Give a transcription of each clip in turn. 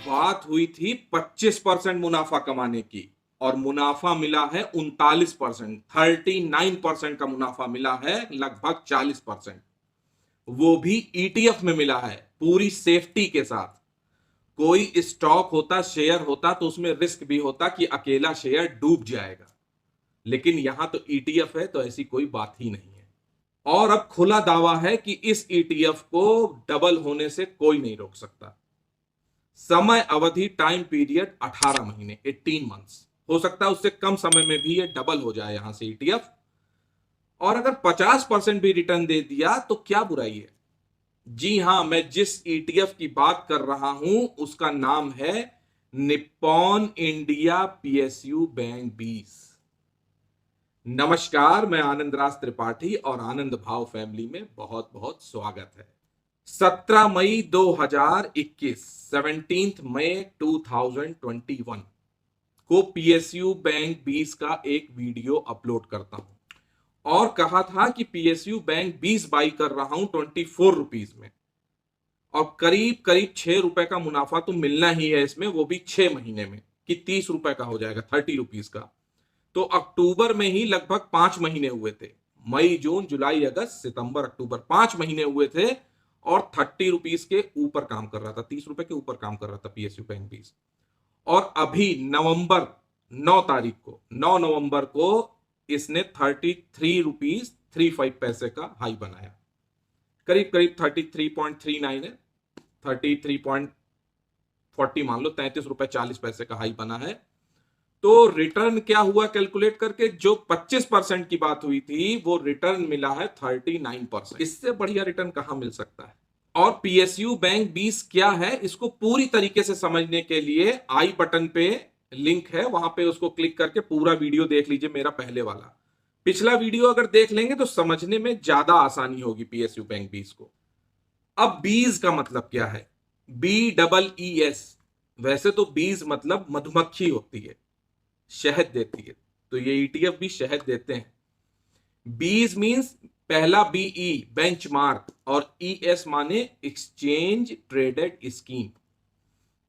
बात हुई थी 25% मुनाफा कमाने की और मुनाफा मिला है 39%। 39% का मुनाफा मिला है, लगभग 40%। वो भी ईटीएफ में मिला है, पूरी सेफ्टी के साथ। कोई स्टॉक होता, शेयर होता तो उसमें रिस्क भी होता कि अकेला शेयर डूब जाएगा, लेकिन यहां तो ईटीएफ है तो ऐसी कोई बात ही नहीं है। और अब खुला दावा है कि इस ईटीएफ को डबल होने से कोई नहीं रोक सकता। समय अवधि, टाइम पीरियड 18 महीने, 18 मंथ्स। हो सकता है उससे कम समय में भी ये डबल हो जाए यहां से ईटीएफ। और अगर 50% भी रिटर्न दे दिया तो क्या बुराई है। जी हां, मैं जिस ईटीएफ की बात कर रहा हूं उसका नाम है निप्पॉन इंडिया पीएसयू बैंक 20। नमस्कार, मैं आनंद राज त्रिपाठी और आनंद भाव फैमिली में बहुत बहुत स्वागत है। 17 मई 2021, 17 मई 2021 को पीएसयू बैंक 20 का एक वीडियो अपलोड करता हूं और कहा था कि पीएसयू बैंक 20 बाई कर रहा हूं 24 रुपीज में और करीब करीब 6 रुपए का मुनाफा तो मिलना ही है इसमें, वो भी 6 महीने में, कि 30 रुपए का हो जाएगा, 30 रुपीज का। तो अक्टूबर में ही लगभग 5 महीने हुए थे। मई, जून, जुलाई, अगस्त, सितंबर, अक्टूबर, 5 महीने हुए थे और 30 रुपीज के ऊपर काम कर रहा था, 30 रुपए के ऊपर काम कर रहा था पीएसयू बैंक 20। और अभी नवंबर 9 तारीख को, 9 नवंबर को इसने 33 रुपीज 35 पैसे का हाई बनाया। करीब करीब 33.39 है, 33.40 मान लो, 33 रुपए 40 पैसे का हाई बना है। तो रिटर्न क्या हुआ कैलकुलेट करके, जो 25% की बात हुई थी वो रिटर्न मिला है 39%। इससे बढ़िया रिटर्न कहां मिल सकता है। और पीएसयू बैंक 20 क्या है, इसको पूरी तरीके से समझने के लिए आई बटन पे लिंक है, वहां पे उसको क्लिक करके पूरा वीडियो देख लीजिए, मेरा पहले वाला। पिछला वीडियो अगर देख लेंगे तो समझने में ज्यादा आसानी होगी पीएसयू बैंक 20 को। अब बीज का मतलब क्या है, BEES। वैसे तो बीज मतलब मधुमक्खी होती है, शहद देती है, तो ये ईटीएफ भी शहद देते हैं। बीज मींस पहला बीई बेंचमार्क और ईएस माने exchange traded scheme.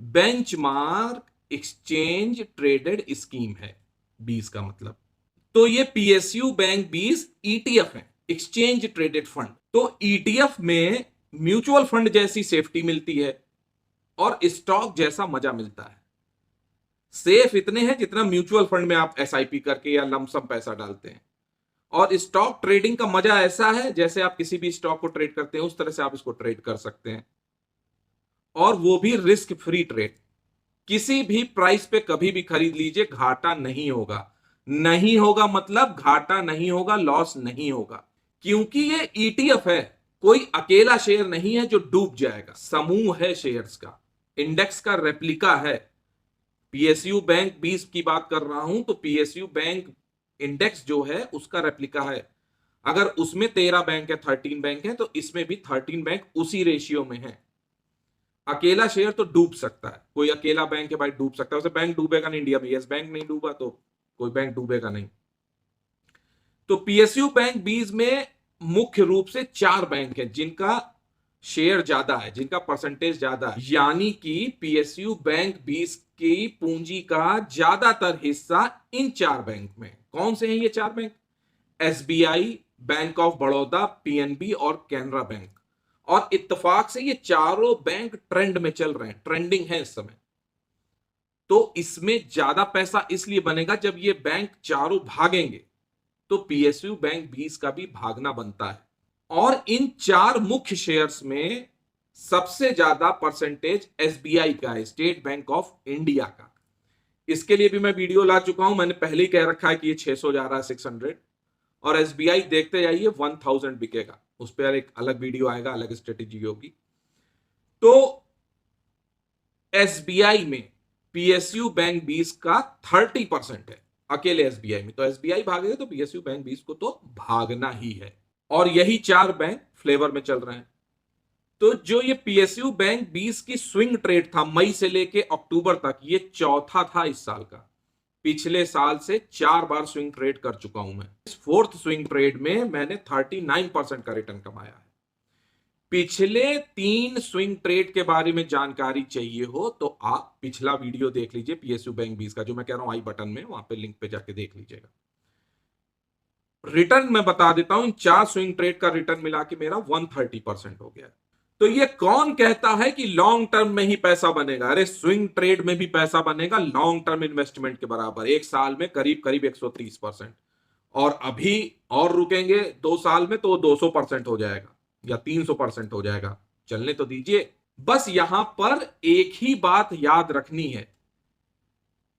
Benchmark exchange traded scheme है बीज का मतलब। तो ये पीएसयू बैंक 20 ईटीएफ है, एक्सचेंज ट्रेडेड फंड। तो ईटीएफ में म्यूचुअल फंड जैसी सेफ्टी मिलती है और स्टॉक जैसा मजा मिलता है। सेफ इतने हैं जितना म्यूचुअल फंड में आप एसआईपी करके या लमसम पैसा डालते हैं। और स्टॉक ट्रेडिंग का मजा ऐसा है जैसे आप किसी भी स्टॉक को ट्रेड करते हैं उस तरह से आप इसको ट्रेड कर सकते हैं, और वो भी रिस्क फ्री ट्रेड। किसी भी प्राइस पे कभी भी खरीद लीजिए, घाटा नहीं होगा। नहीं होगा मतलब घाटा नहीं होगा, लॉस नहीं होगा, क्योंकि ये ईटीएफ है। कोई अकेला शेयर नहीं है जो डूब जाएगा, समूह है शेयर्स का, इंडेक्स का रेप्लिका है। पीएसयू बैंक 20 की बात कर रहा हूं तो पीएसयू बैंक इंडेक्स जो है उसका रेप्लिका है। अगर उसमें 13 बैंक है, 13 बैंक है, तो इसमें भी 13 बैंक उसी रेशियो में है। अकेला शेयर तो डूब सकता है, कोई अकेला बैंक है भाई डूब सकता है, उसे बैंक डूबेगा नहीं। इंडिया में यस बैंक नहीं डूबा तो कोई बैंक डूबेगा नहीं। तो पीएसयू बैंक 20 में मुख्य रूप से 4 बैंक है जिनका शेयर ज्यादा है, जिनका परसेंटेज ज्यादा है। यानी कि पीएसयू बैंक 20 की पूंजी का ज्यादातर हिस्सा इन 4 बैंक में। कौन से हैं ये 4 bank? SBI, bank of Baroda, PNB और कैनरा बैंक। और इत्तेफाक से ये चारों बैंक ट्रेंड में चल रहे हैं, ट्रेंडिंग है इस समय। तो इसमें ज्यादा पैसा इसलिए बनेगा जब ये बैंक चारों भागेंगे, तो पीएसयू बैंक 20 का भी भागना बनता है। और इन 4 मुख्य शेयर्स में सबसे ज्यादा परसेंटेज एसबीआई का है, स्टेट बैंक ऑफ इंडिया का। इसके लिए भी मैं वीडियो ला चुका हूं, मैंने पहले ही कह रखा है कि ये 600 जा रहा है, 600। और एसबीआई देखते जाइए 1000 बिकेगा, उस पर एक अलग वीडियो आएगा, अलग स्ट्रेटेजी होगी। तो एसबीआई में पीएसयू बैंक 20 का 30% है, अकेले एसबीआई में। तो एसबीआई भागेगा तो पीएसयू बैंक 20 को तो भागना ही है। और यही 4 बैंक फ्लेवर में चल रहे हैं। तो जो ये पीएसयू बैंक 20 की स्विंग ट्रेड था मई से लेके अक्टूबर तक, ये चौथा था इस साल का। पिछले साल से 4 बार स्विंग ट्रेड कर चुका हूं मैं। इस 4th स्विंग ट्रेड में मैंने 39% का रिटर्न कमाया है। पिछले 3 स्विंग ट्रेड के बारे में जानकारी चाहिए हो तो आप पिछला वीडियो देख लीजिए पीएसयू बैंक 20 का, जो मैं कह रहा हूं आई बटन में, वहां पे लिंक पे जाके देख लीजिएगा। रिटर्न मैं बता देता हूं, इन 4 स्विंग ट्रेड का रिटर्न मिला के मेरा 130% हो गया। तो ये कौन कहता है कि लॉन्ग टर्म में ही पैसा बनेगा? अरे स्विंग ट्रेड में भी पैसा बनेगा लॉन्ग टर्म इन्वेस्टमेंट के बराबर, एक साल में करीब करीब 130%। और अभी और रुकेंगे 2 साल में तो वो 200% हो जाएगा या 300% हो जाएगा। चलने तो दीजिए। बस यहां पर एक ही बात याद रखनी है,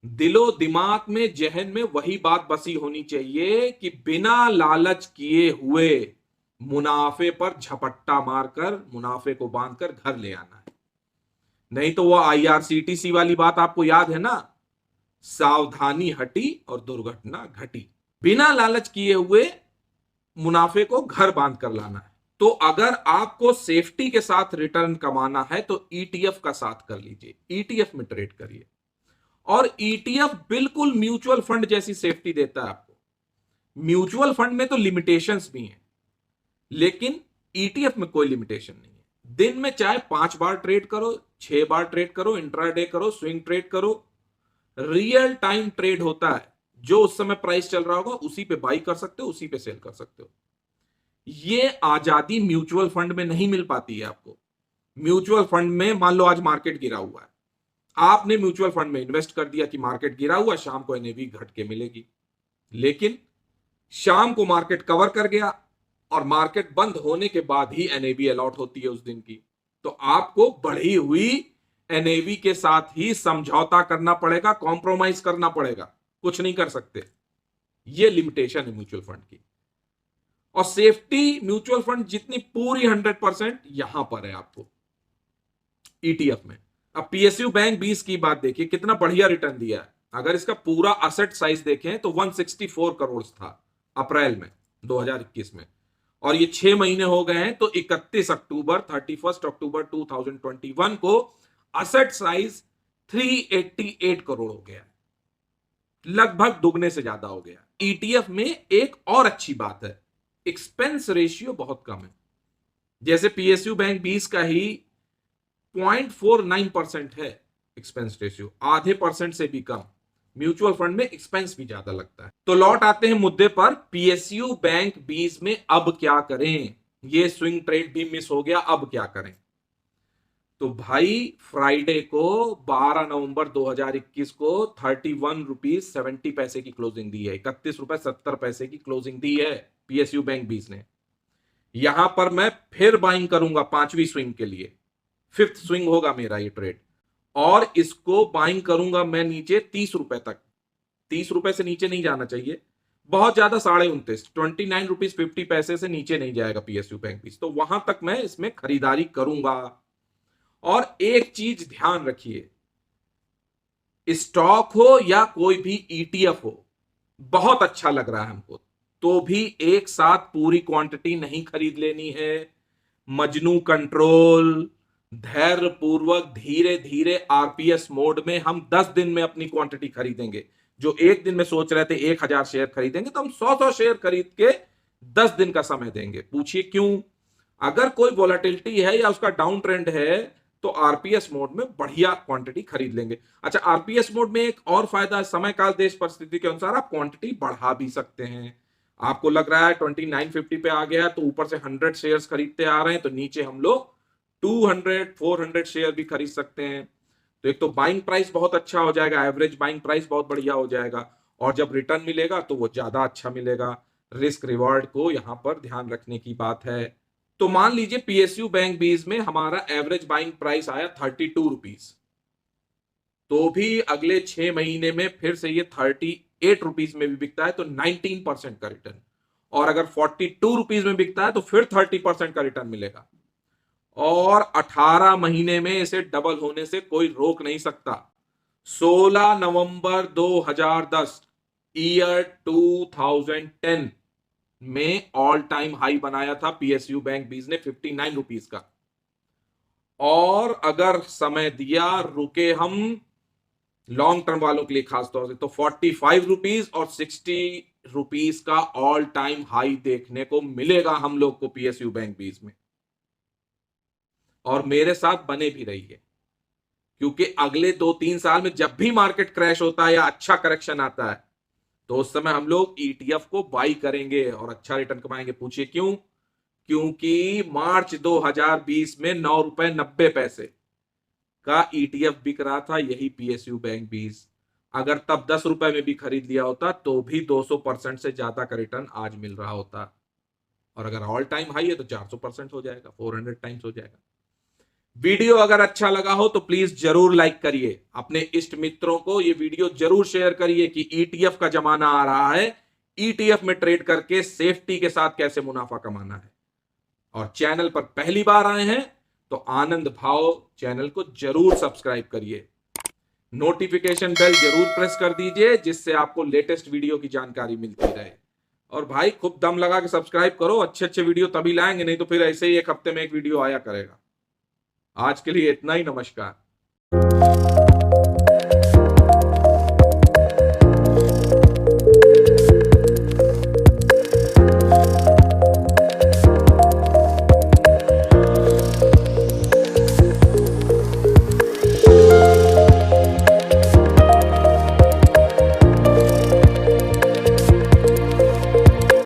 दिलो दिमाग में, जहन में वही बात बसी होनी चाहिए कि बिना लालच किए हुए मुनाफे पर झपट्टा मारकर मुनाफे को बांधकर घर ले आना है। नहीं तो वो आईआरसीटीसी वाली बात आपको याद है ना, सावधानी हटी और दुर्घटना घटी। बिना लालच किए हुए मुनाफे को घर बांध कर लाना है। तो अगर आपको सेफ्टी के साथ रिटर्न कमाना है तो ईटीएफ का साथ कर लीजिए, ईटीएफ में ट्रेड करिए। और ईटीएफ बिल्कुल म्यूचुअल फंड जैसी सेफ्टी देता है आपको। म्यूचुअल फंड में तो लिमिटेशंस भी हैं, लेकिन ईटीएफ में कोई लिमिटेशन नहीं है। दिन में चाहे 5 बार ट्रेड करो, 6 बार ट्रेड करो, इंट्राडे करो, स्विंग ट्रेड करो, रियल टाइम ट्रेड होता है। जो उस समय प्राइस चल रहा होगा उसी पे बाई कर सकते हो, उसी पे सेल कर सकते हो। ये आजादी म्यूचुअल फंड में नहीं मिल पाती है आपको। म्यूचुअल फंड में मान लो आज मार्केट गिरा हुआ है, आपने म्यूचुअल फंड में इन्वेस्ट कर दिया कि मार्केट गिरा हुआ, शाम को एनएवी घट के मिलेगी। लेकिन शाम को मार्केट कवर कर गया और मार्केट बंद होने के बाद ही एनएवी अलॉट होती है उस दिन की। तो आपको बढ़ी हुई एनएवी के साथ ही समझौता करना पड़ेगा, कॉम्प्रोमाइज करना पड़ेगा, कुछ नहीं कर सकते। यह लिमिटेशन है म्यूचुअल फंड की। और सेफ्टी म्यूचुअल फंड जितनी पूरी 100% यहां पर है आपको ईटीएफ में। अब पीएसयू बैंक 20 की बात देखिए, कितना बढ़िया रिटर्न दिया है। अगर इसका पूरा असेट साइज देखें तो 164 करोड़ था अप्रैल में 2021 में, और ये 6 महीने हो गए हैं। तो 31 अक्टूबर 31 अक्टूबर 2021 को असेट साइज 388 करोड़ हो गया, लगभग दुगने से ज्यादा हो गया। ईटीएफ में एक और अच्छी बात है, एक्सपेंस रेशियो बहुत कम है। जैसे पीएसयू बैंक 20 का ही 0.49% है एक्सपेंस रेशियो, आधे परसेंट से भी कम। म्यूचुअल फंड में एक्सपेंस भी ज्यादा लगता है। तो लौट आते हैं मुद्दे पर, पीएसयू बैंक 20 में अब क्या करें? ये स्विंग ट्रेड भी मिस हो गया, अब क्या करें? तो भाई फ्राइडे को 12 नवंबर 2021 को 31 रुपीज 70 पैसे की क्लोजिंग दी है, 31 रुपए 70 पैसे की क्लोजिंग दी है पीएसयू बैंक 20 ने। यहां पर मैं फिर बाइंग करूंगा 5वीं स्विंग के लिए, 5th स्विंग होगा मेरा ये ट्रेड, और इसको बाइंग करूंगा मैं नीचे 30 रुपए तक। 30 रुपए से नीचे नहीं जाना चाहिए, बहुत ज्यादा 29.5 29 रुपीज 50 पैसे से नीचे नहीं जाएगा पीएसयू बैंक 20। तो वहां तक मैं इसमें खरीदारी करूंगा। और एक चीज ध्यान रखिए, स्टॉक हो या कोई भी ईटीएफ हो, बहुत अच्छा लग रहा है हमको तो भी एक साथ पूरी क्वांटिटी नहीं खरीद लेनी है। मजनू कंट्रोल, धैर्य पूर्वक धीरे धीरे आरपीएस मोड में हम 10 दिन में अपनी क्वांटिटी खरीदेंगे। जो एक दिन में सोच रहे थे 1000 शेयर खरीदेंगे, तो हम 100 शेयर खरीद के 10 दिन का समय देंगे। पूछिए क्यों? अगर कोई वोलेटिलिटी है या उसका डाउन ट्रेंड है तो आरपीएस मोड में बढ़िया क्वांटिटी खरीद लेंगे। अच्छा, आरपीएस मोड में एक और फायदा है, समय काल देश परिस्थिति के अनुसार आप क्वांटिटी बढ़ा भी सकते हैं। आपको लग रहा है 2950 पे आ गया तो ऊपर से 100 शेयर्स खरीदते आ रहे हैं, तो नीचे हम लोग 200 400 शेयर भी खरीद सकते हैं। तो एक तो बाइंग प्राइस बहुत अच्छा हो जाएगा, एवरेज बाइंग प्राइस बहुत बढ़िया हो जाएगा, और जब रिटर्न मिलेगा तो वो ज्यादा अच्छा मिलेगा। रिस्क रिवॉर्ड को यहां पर ध्यान रखने की बात है। तो मान लीजिए पीएसयू बैंक 20 में हमारा एवरेज बाइंग प्राइस आया 32 रुपीज, तो भी अगले 6 महीने में फिर से ये 38 रुपीज में भी बिकता है तो 19% का रिटर्न, और अगर 42 रुपीज में बिकता है तो फिर 30% का रिटर्न मिलेगा। और 18 महीने में इसे डबल होने से कोई रोक नहीं सकता। 16 नवंबर 2010 ईयर 2010 में ऑल टाइम हाई बनाया था पीएसयू बैंक 20 ने 59 रुपीज का, और अगर समय दिया, रुके हम लॉन्ग टर्म वालों के लिए खासतौर से, तो 45 रुपीज और 60 रुपीज का ऑल टाइम हाई देखने को मिलेगा हम लोग को पीएसयू बैंक 20 में। और मेरे साथ बने भी रहिए, क्योंकि अगले 2-3 साल में जब भी मार्केट क्रैश होता है या अच्छा करेक्शन आता है, तो उस समय हम लोग ईटीएफ को बाई करेंगे और अच्छा रिटर्न कमाएंगे। पूछिए क्यों? क्योंकि मार्च 2020 में 9 रुपए 90 पैसे का ईटीएफ बिक रहा था, यही पीएसयू बैंक 20। अगर तब 10 रुपए में भी खरीद लिया होता तो भी 200% से ज्यादा का रिटर्न आज मिल रहा होता। और अगर ऑल टाइम हाई है तो 400% हो जाएगा, 400 टाइम्स हो जाएगा। वीडियो अगर अच्छा लगा हो तो प्लीज जरूर लाइक करिए, अपने इष्ट मित्रों को ये वीडियो जरूर शेयर करिए कि ईटीएफ का जमाना आ रहा है, ईटीएफ में ट्रेड करके सेफ्टी के साथ कैसे मुनाफा कमाना है। और चैनल पर पहली बार आए हैं तो आनंद भाव चैनल को जरूर सब्सक्राइब करिए, नोटिफिकेशन बेल जरूर प्रेस कर दीजिए, जिससे आपको लेटेस्ट वीडियो की जानकारी मिलती रहे। और भाई खूब दम लगा के सब्सक्राइब करो, अच्छे अच्छे वीडियो तभी लाएंगे, नहीं तो फिर ऐसे ही एक हफ्ते में एक वीडियो आया करेगा। आज के लिए इतना ही, नमस्कार।